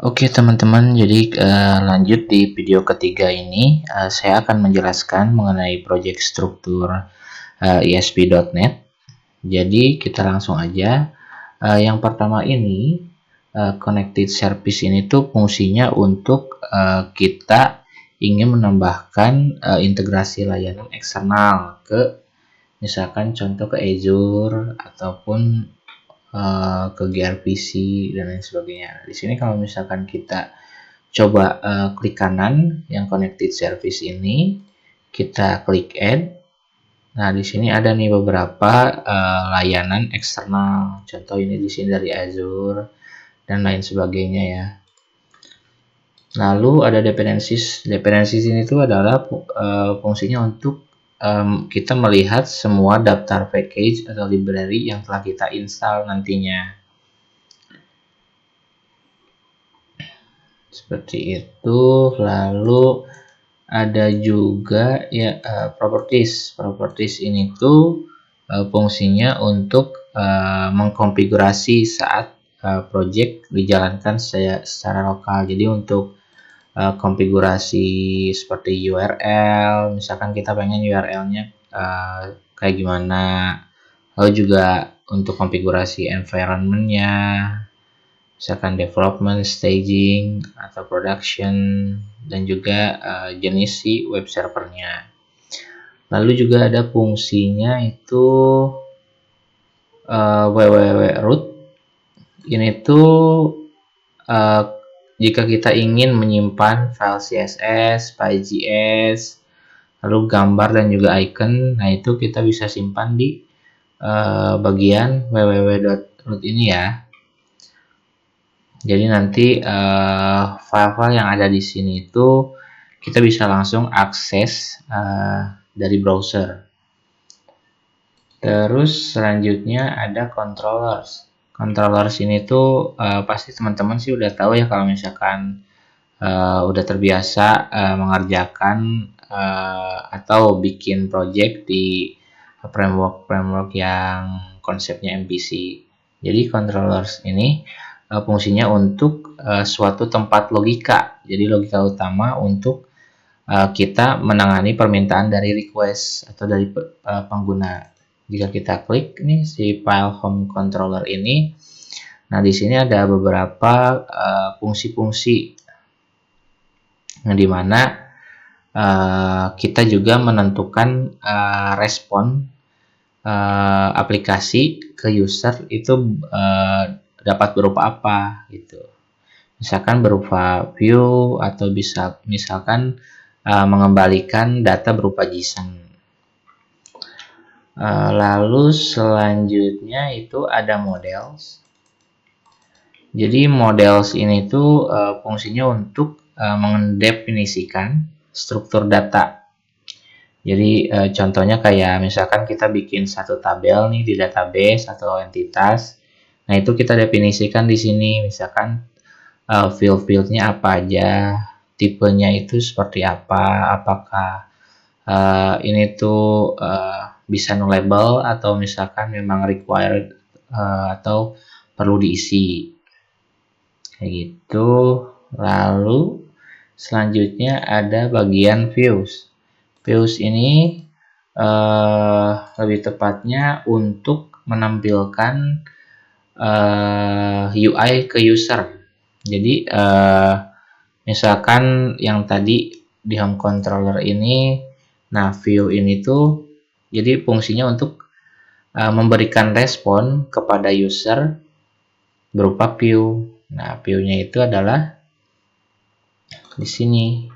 Oke teman-teman, jadi lanjut di video ketiga ini saya akan menjelaskan mengenai proyek struktur ESP.NET. Jadi kita langsung aja. Yang pertama ini connected service ini tuh fungsinya untuk kita ingin menambahkan integrasi layanan eksternal ke misalkan contoh ke Azure ataupun ke gRPC dan lain sebagainya. Di sini kalau misalkan kita coba klik kanan yang connected service ini, kita klik add. Nah, di sini ada nih beberapa layanan eksternal. Contoh ini di sini dari Azure dan lain sebagainya ya. Lalu ada dependencies. Dependencies ini tuh adalah fungsinya untuk kita melihat semua daftar package atau library yang telah kita install nantinya. Seperti itu. Lalu ada juga ya properties ini tuh fungsinya untuk mengkonfigurasi saat project dijalankan secara lokal. Jadi untuk konfigurasi seperti URL, misalkan kita pengen URL-nya kayak gimana. Lalu juga untuk konfigurasi environment-nya, misalkan development, staging, atau production, dan juga jenis si web servernya. Lalu juga ada fungsinya itu www.root. Ini tuh jika kita ingin menyimpan file CSS, PyJS, lalu gambar dan juga icon, nah itu kita bisa simpan di bagian www.root ini ya. Jadi nanti file-file yang ada di sini itu kita bisa langsung akses dari browser. Terus selanjutnya ada controllers. Controllers ini tuh pasti teman-teman sih udah tahu ya kalau misalkan udah terbiasa mengerjakan atau bikin project di framework yang konsepnya MVC. Jadi controllers ini fungsinya untuk suatu tempat logika. Jadi logika utama untuk kita menangani permintaan dari request atau dari pengguna. Jika kita klik nih si file home controller ini, nah di sini ada beberapa fungsi-fungsi di mana kita juga menentukan respon aplikasi ke user itu dapat berupa apa gitu. Misalkan berupa view atau bisa misalkan mengembalikan data berupa JSON. Lalu selanjutnya itu ada models. Jadi models ini tuh fungsinya untuk mendefinisikan struktur data. Jadi contohnya kayak misalkan kita bikin satu tabel nih di database atau entitas. Nah, itu kita definisikan di sini misalkan field-fieldnya apa aja, tipenya itu seperti apa, apakah ini tuh bisa nullable atau misalkan memang required atau perlu diisi kayak gitu. Lalu selanjutnya ada bagian views. Views ini lebih tepatnya untuk menampilkan UI ke user. Jadi misalkan yang tadi di home controller ini, nah view ini tuh jadi fungsinya untuk memberikan respon kepada user berupa view. Nah, view-nya itu adalah di sini.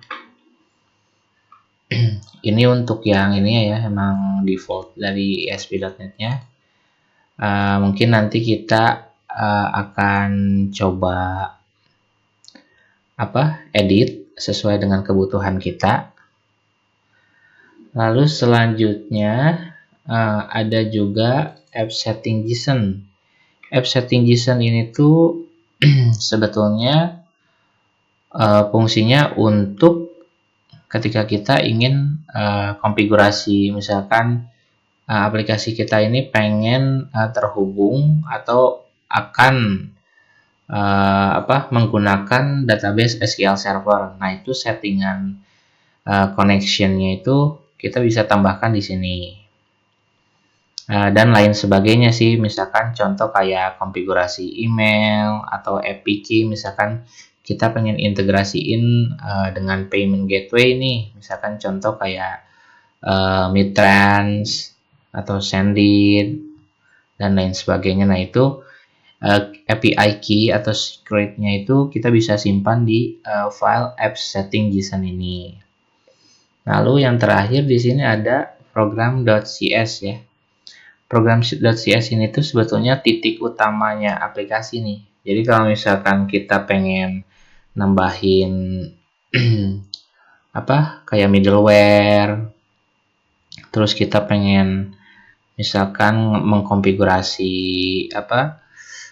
Ini untuk yang ini ya, emang default dari ESP.NET-nya. Mungkin nanti kita akan coba edit sesuai dengan kebutuhan kita. Lalu selanjutnya ada juga app setting JSON. App setting JSON ini tuh sebetulnya fungsinya untuk ketika kita ingin konfigurasi, misalkan aplikasi kita ini pengen terhubung atau akan menggunakan database SQL Server. Nah, itu settingan connection-nya itu kita bisa tambahkan di sini. Dan lain sebagainya sih, misalkan contoh kayak konfigurasi email atau API, misalkan kita pengen integrasiin dengan payment gateway nih, misalkan contoh kayak Midtrans atau Sendit dan lain sebagainya. Nah, itu API key atau secret-nya itu kita bisa simpan di file apps setting JSON ini. Lalu yang terakhir di sini ada program.cs ya. Program.cs ini tuh sebetulnya titik utamanya aplikasi nih. Jadi kalau misalkan kita pengen nambahin kayak middleware, terus kita pengen misalkan mengkonfigurasi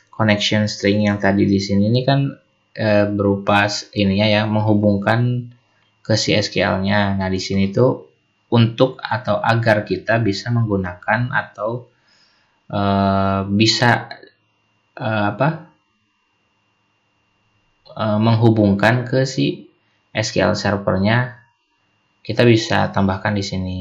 connection string yang tadi di sini ini kan berupa ininya ya, menghubungkan ke si SQL-nya. Nah, di sini tuh untuk atau agar kita bisa menggunakan atau bisa menghubungkan ke si SQL servernya, kita bisa tambahkan di sini.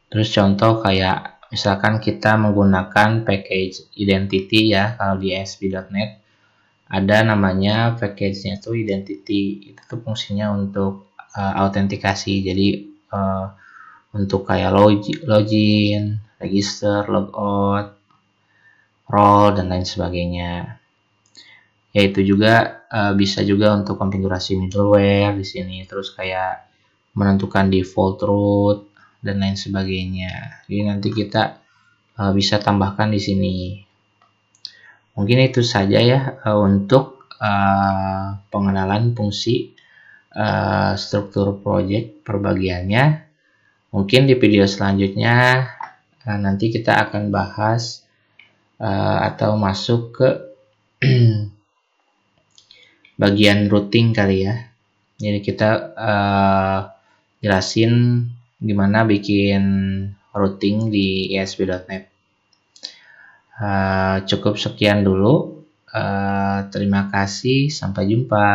Terus contoh kayak misalkan kita menggunakan package identity ya, kalau di ASP.NET ada namanya package-nya itu identity. Itu tuh fungsinya untuk autentikasi. Jadi untuk kayak login, register, logout, role dan lain sebagainya. Yaitu juga bisa juga untuk konfigurasi middleware di sini, terus kayak menentukan default root dan lain sebagainya. Jadi nanti kita bisa tambahkan di sini. Mungkin itu saja ya untuk pengenalan fungsi struktur project perbagiannya. Mungkin di video selanjutnya nanti kita akan bahas atau masuk ke bagian routing kali ya. Jadi kita jelasin gimana bikin routing di ASP.NET. Cukup sekian dulu. Terima kasih, sampai jumpa.